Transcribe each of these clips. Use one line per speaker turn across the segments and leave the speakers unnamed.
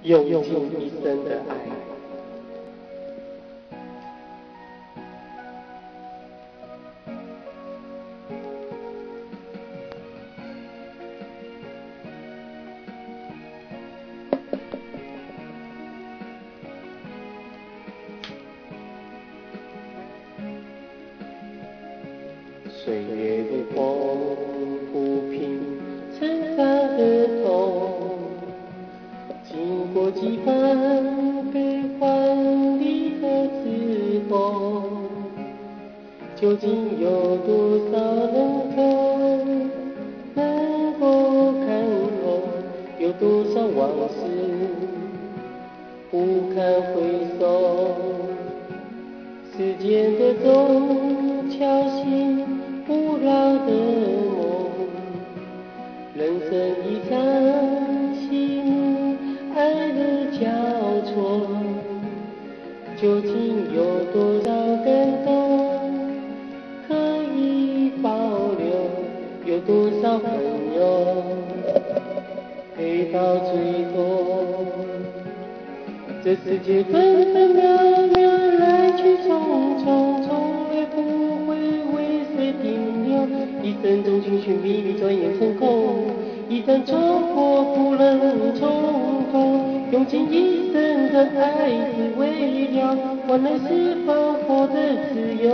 用尽一生的爱。岁月的风抚平成长的痛，经过几番悲欢离合之后，究竟有多少人头能够看透？有多少往事不堪回首？时间的钟敲醒不老的梦，人生一场喜怒哀乐交错，究竟有多少感动可以保留？有多少朋友陪到最后？这世界分分秒秒来去匆匆，从来不会为谁停留。一生中寻寻觅觅，转眼成空。一旦错过，不能重逢。用尽一生的爱，只为了换来是否获得自由。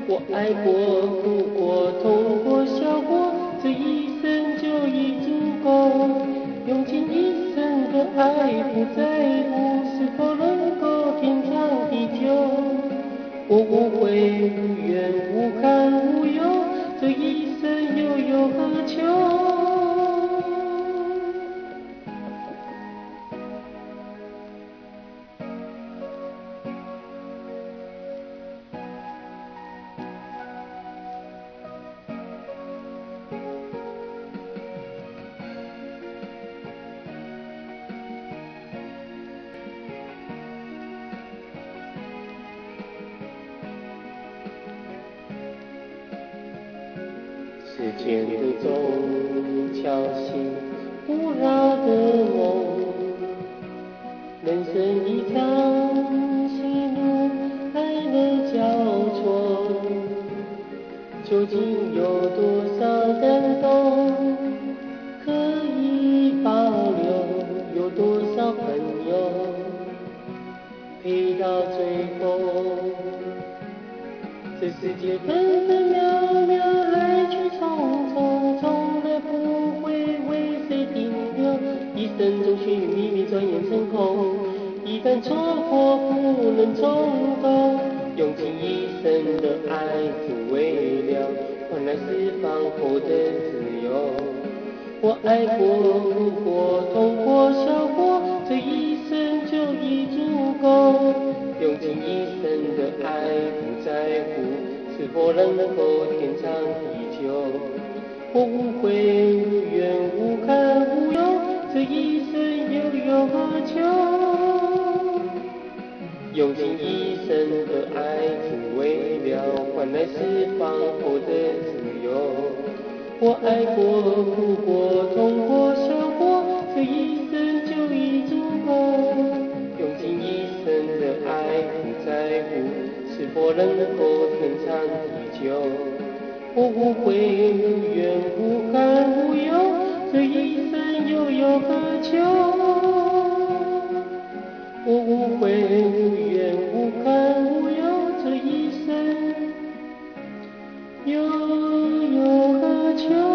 我爱过，哭过，痛过，笑过，这一生就已足够。用尽一生的爱，不在乎是否能够天长地久。我无悔无怨无憾无忧，这一生又有何求？时间的钟敲醒不老的梦，人生一场喜怒哀乐交错，究竟有多少感动可以保留？有多少朋友陪到最后？这世界分分秒秒来去匆匆，从来不会为谁停留。一生中寻寻觅觅，转眼成空。一旦错过，不能重头。用尽一生的爱，只为了换来释放后的自由。我爱过，哭过，痛过，笑过，这一生就已足够。用尽一生的爱，不在乎是否能够天长地久。我无悔无怨无憾无忧，这一生又有何求？用尽一生的爱，只为了换来释放后的自由。我爱过，哭过，痛过，笑过，这一生就已足够。用尽一生的爱，不在乎是否能够天长地久。我无悔无怨无憾无忧，这一生又有何求？我无悔无怨无憾无忧，这一生又有何求？